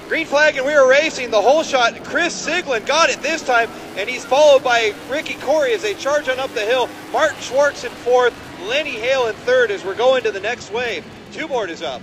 Green flag, and we are racing. The whole shot. Chris Siglin got it this time, and he's followed by Ricky Corey as they charge on up the hill. Martin Schwartz in fourth, Lenny Hale in third as we're going to the next wave. Two board is up.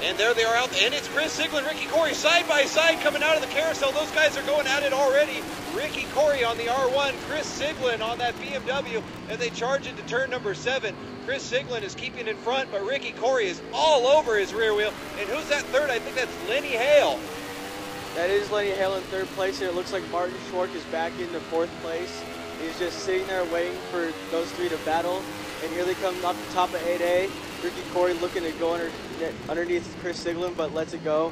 And there they are out, and it's Chris Siglin, Ricky Corey side by side coming out of the carousel. Those guys are going at it already. Ricky Corey on the R1, Chris Siglin on that BMW as they charge into turn number 7. Chris Siglin is keeping in front, but Ricky Corey is all over his rear wheel. And who's that third? I think that's Lenny Hale. That is Lenny Hale in third place here. It looks like Martin Schwartz is back into fourth place. He's just sitting there waiting for those three to battle. And here they come off the top of 8A. Ricky Corey looking to go underneath Chris Siglin, but lets it go.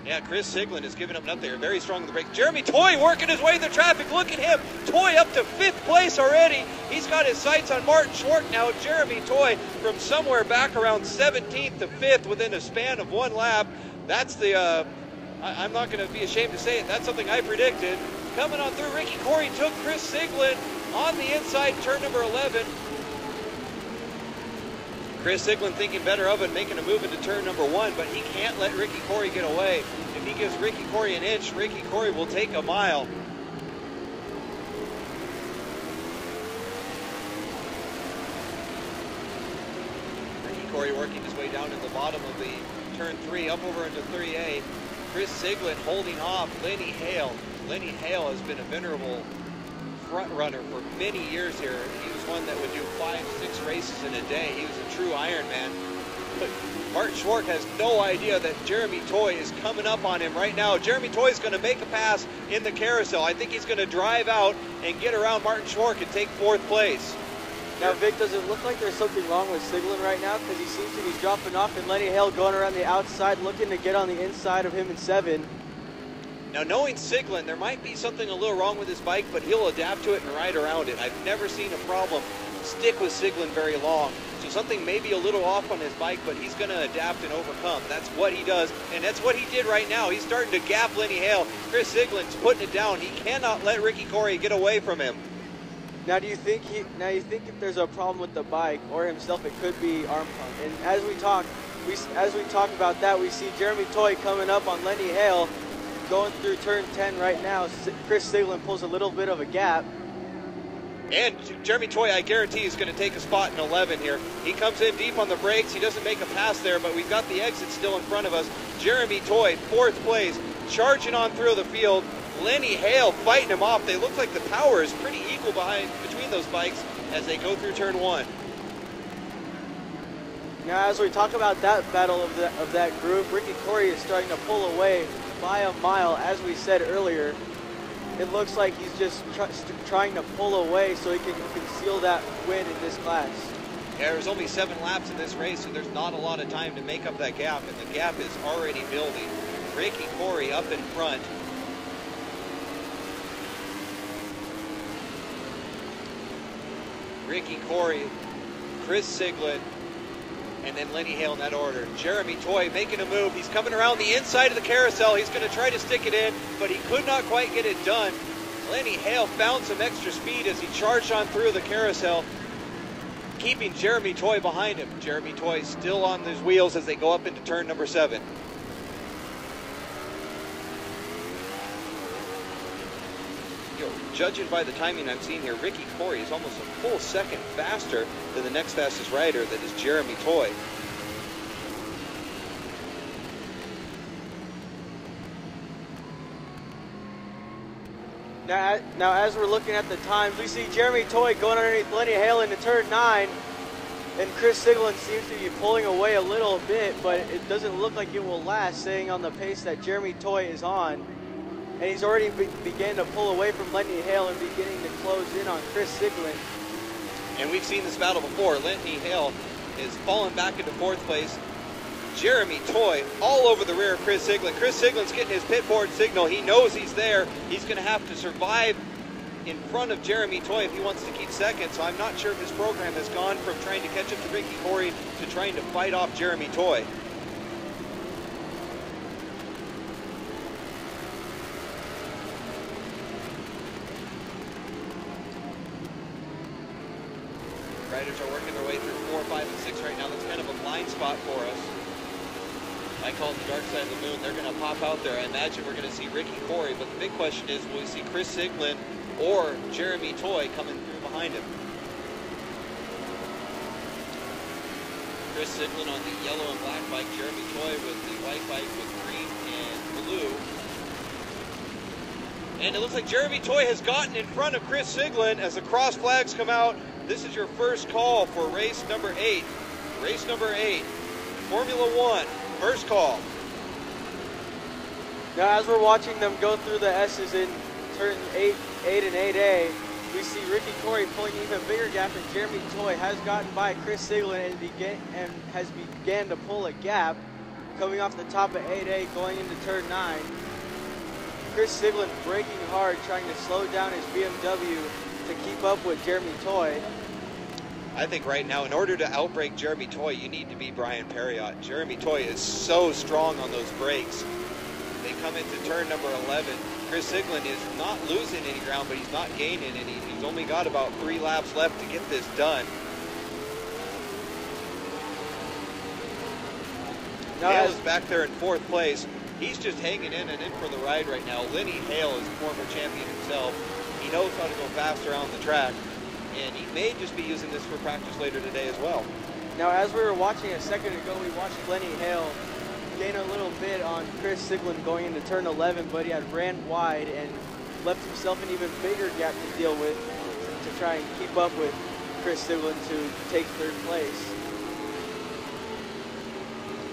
Yeah, Chris Siglin is giving up nothing. They're very strong on the brake. Jeremy Toy working his way through traffic. Look at him. Toy up to 5th place already. He's got his sights on Martin Schwartz now. Jeremy Toy from somewhere back around 17th to 5th within a span of one lap. That's the, I'm not going to be ashamed to say it. That's something I predicted. Coming on through, Ricky Corey took Chris Siglin on the inside, turn number 11. Chris Siglin thinking better of it, making a move into turn number 1, but he can't let Ricky Corey get away. If he gives Ricky Corey an inch, Ricky Corey will take a mile. Ricky Corey working his way down to the bottom of the turn 3, up over into 3A. Chris Siglin holding off Lenny Hale. Lenny Hale has been a venerable front runner for many years here. He was one that would do 5-6 races in a day. He was a true Ironman. But Martin Schwartz has no idea that Jeremy Toy is coming up on him right now. Jeremy Toy is going to make a pass in the carousel. I think he's going to drive out and get around Martin Schwartz and take 4th place. Now, Vic, does it look like there's something wrong with Siglin right now? Because he seems to be dropping off, and Lenny Hale going around the outside, looking to get on the inside of him in 7. Now, knowing Siglin, there might be something a little wrong with his bike, but he'll adapt to it and ride around it. I've never seen a problem stick with Siglin very long. So something may be a little off on his bike, but he's going to adapt and overcome. That's what he does, and that's what he did right now. He's starting to gap Lenny Hale. Chris Siglin's putting it down. He cannot let Ricky Corey get away from him. Now, do you think if there's a problem with the bike or himself, it could be arm pump? And as we talk about that, we see Jeremy Toy coming up on Lenny Hale. Going through turn 10 right now. Chris Siglin pulls a little bit of a gap. And Jeremy Toy, I guarantee, is going to take a spot in 11 here. He comes in deep on the brakes. He doesn't make a pass there, but we've got the exit still in front of us. Jeremy Toy, 4th place, charging on through the field. Lenny Hale fighting him off. They look like the power is pretty equal between those bikes as they go through turn 1. Now, as we talk about that battle of that group, Ricky Corey is starting to pull away by a mile. As we said earlier, it looks like he's just trying to pull away so he can conceal that win in this class. Yeah, there's only 7 laps in this race, so there's not a lot of time to make up that gap, and the gap is already building. Ricky Corey up in front. Ricky Corey, Chris Siglin, and then Lenny Hale in that order. Jeremy Toy making a move. He's coming around the inside of the carousel. He's going to try to stick it in, but he could not quite get it done. Lenny Hale found some extra speed as he charged on through the carousel, keeping Jeremy Toy behind him. Jeremy Toy still on his wheels as they go up into turn number 7. Judging by the timing I'm seeing here, Ricky Corey is almost a full second faster than the next fastest rider, that is Jeremy Toy. Now, as we're looking at the times, we see Jeremy Toy going underneath Lenny Hale into turn 9, and Chris Siglin seems to be pulling away a little bit, but it doesn't look like it will last, staying on the pace that Jeremy Toy is on. And he's already began to pull away from Lenny Hale and beginning to close in on Chris Siglin. And we've seen this battle before. Lenny Hale is falling back into 4th place. Jeremy Toy all over the rear of Chris Siglin. Chris Siglin's getting his pit board signal. He knows he's there. He's going to have to survive in front of Jeremy Toy if he wants to keep second. So I'm not sure if his program has gone from trying to catch up to Ricky Corey to trying to fight off Jeremy Toy. Riders are working their way through 4, 5, and 6 right now. That's kind of a blind spot for us. I call it the dark side of the moon. They're going to pop out there. I imagine we're going to see Ricky Corey, but the big question is, will we see Chris Siglin or Jeremy Toy coming through behind him? Chris Siglin on the yellow and black bike, Jeremy Toy with the white bike with green and blue. And it looks like Jeremy Toy has gotten in front of Chris Siglin as the cross flags come out. This is your first call for race number 8. Race number 8, Formula 1, first call. Now, as we're watching them go through the S's in turn 8 and 8A, we see Ricky Corey pulling an even bigger gap, and Jeremy Toy has gotten by Chris Siglin and has began to pull a gap coming off the top of 8A going into turn 9. Chris Siglin braking hard, trying to slow down his BMW to keep up with Jeremy Toy. I think right now, in order to outbrake Jeremy Toy, you need to be Brian Perriott. Jeremy Toy is so strong on those brakes. They come into turn number 11. Chris Siglin is not losing any ground, but he's not gaining any. He's only got about 3 laps left to get this done. Hale is back there in 4th place. He's just hanging in and in for the ride right now. Lenny Hale is former champion himself. He knows how to go fast around the track, and he may just be using this for practice later today as well. Now, as we were watching a second ago, we watched Lenny Hale gain a little bit on Chris Siglin going into turn 11, but he had ran wide and left himself an even bigger gap to deal with to try and keep up with Chris Siglin to take 3rd place.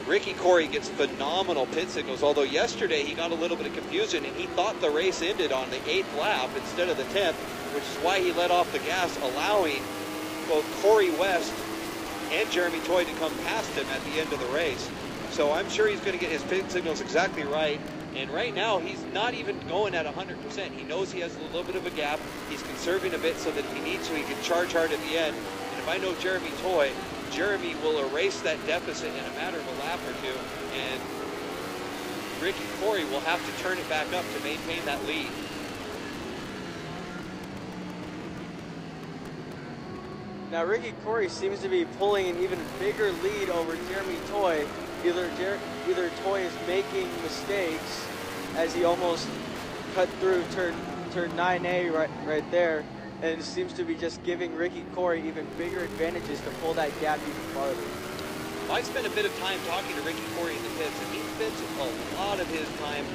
Ricky Corey gets phenomenal pit signals, although yesterday he got a little bit of confusion and he thought the race ended on the 8th lap instead of the 10th, which is why he let off the gas, allowing both Corey West and Jeremy Toy to come past him at the end of the race. So I'm sure he's going to get his pit signals exactly right. And right now, he's not even going at 100%. He knows he has a little bit of a gap. He's conserving a bit so that if he needs to, he can charge hard at the end. And if I know Jeremy Toy, Jeremy will erase that deficit in a matter of a lap or two. And Ricky Corey will have to turn it back up to maintain that lead. Now, Ricky Corey seems to be pulling an even bigger lead over Jeremy Toy. Either Toy is making mistakes as he almost cut through turn 9A right there, and it seems to be just giving Ricky Corey even bigger advantages to pull that gap even farther. I spent a bit of time talking to Ricky Corey in the pits, and he spends a lot of his time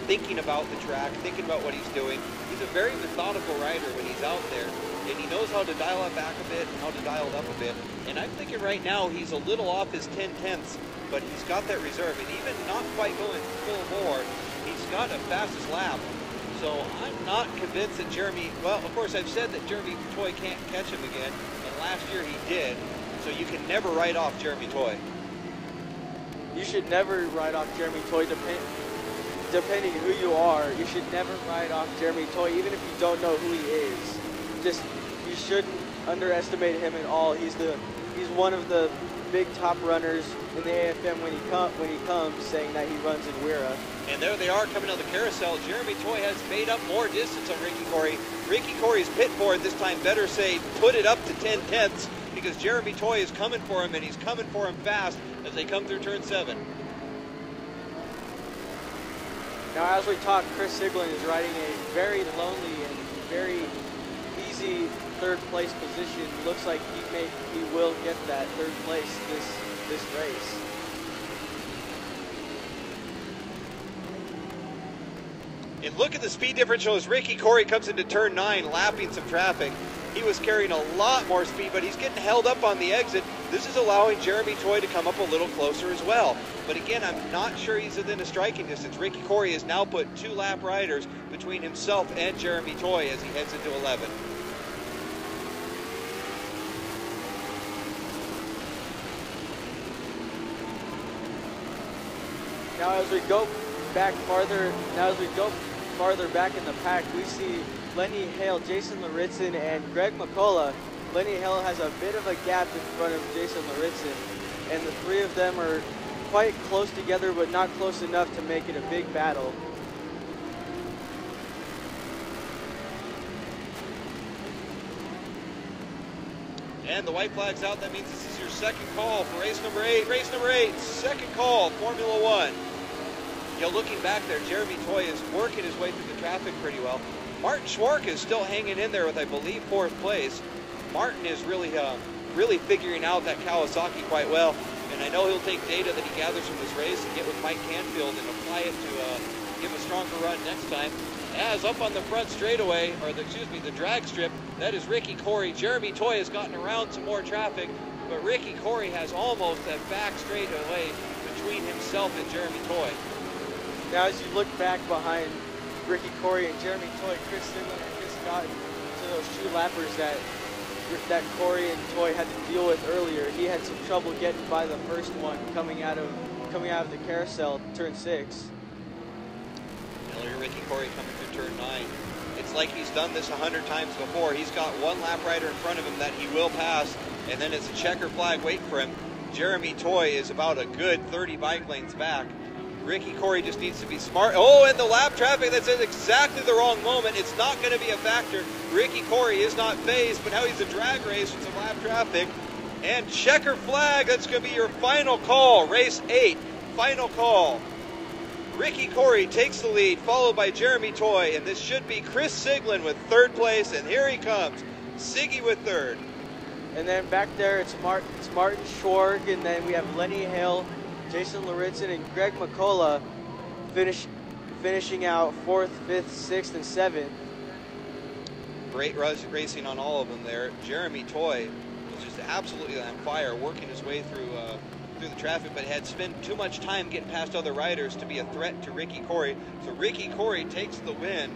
thinking about the track, thinking about what he's doing. He's a very methodical rider when he's out there, and he knows how to dial it back a bit and how to dial it up a bit. And I'm thinking right now he's a little off his 10/10ths, but he's got that reserve, and even not quite going full bore, he's got a fastest lap. So I'm not convinced that Jeremy, well, of course I've said that Jeremy Toy can't catch him again, and last year he did, so you can never write off Jeremy Toy. You should never write off Jeremy Toy, depending who you are. You should never write off Jeremy Toy, even if you don't know who he is. Just, you shouldn't underestimate him at all. He's one of the big top runners in the AFM when he comes, saying that he runs in Wira. And there they are coming on the carousel. Jeremy Toy has made up more distance on Ricky Corey. Ricky Corey's pit board this time better say put it up to 10/10ths, because Jeremy Toy is coming for him, and he's coming for him fast as they come through turn 7. Now, as we talk, Chris Siglin is riding a very lonely and very easy 3rd place position. Looks like he will get that 3rd place this race. And look at the speed differential as Ricky Corey comes into turn 9, lapping some traffic. He was carrying a lot more speed, but he's getting held up on the exit. This is allowing Jeremy Toy to come up a little closer as well. But again, I'm not sure he's within a striking distance. Ricky Corey has now put 2 lap riders between himself and Jeremy Toy as he heads into 11. Now as we go farther back in the pack, we see Lenny Hale, Jason Laritzen, and Greg McCullough. Lenny Hale has a bit of a gap in front of Jason Laritzen, and the three of them are quite close together, but not close enough to make it a big battle. And the white flag's out. That means this is your second call for race number 8. Race number 8, second call, Formula 1. You know, looking back there, Jeremy Toy is working his way through the traffic pretty well. Martin Schwark is still hanging in there with, I believe, 4th place. Martin is really figuring out that Kawasaki quite well. And I know he'll take data that he gathers from this race and get with Mike Canfield and apply it to give a stronger run next time. As up on the front straightaway, or the drag strip, that is Ricky Corey. Jeremy Toy has gotten around some more traffic, but Ricky Corey has almost that back straightaway between himself and Jeremy Toy. Now as you look back behind Ricky Corey and Jeremy Toy, Chris Sigler had just gotten to those 2 lappers that Corey and Toy had to deal with earlier. He had some trouble getting by the first one coming out of the carousel, turn 6. Ricky Corey coming through turn 9. It's like he's done this 100 times before. He's got one lap rider in front of him that he will pass, and then it's a checker flag waiting for him. Jeremy Toy is about a good 30 bike lanes back. Ricky Corey just needs to be smart. Oh, and the lap traffic, that's at exactly the wrong moment. It's not going to be a factor. Ricky Corey is not phased, but now he's a drag race with some lap traffic. And checker flag, that's going to be your final call. Race 8, final call. Ricky Corey takes the lead, followed by Jeremy Toy, and this should be Chris Siglin with 3rd place, and here he comes, Siggy with 3rd. And then back there, it's Martin Schwark, and then we have Lenny Hale, Jason Laritzen, and Greg McCullough finishing out 4th, 5th, 6th, and 7th. Great racing on all of them there. Jeremy Toy was just absolutely on fire, working his way through the traffic, but had spent too much time getting past other riders to be a threat to Ricky Corey. So Ricky Corey takes the win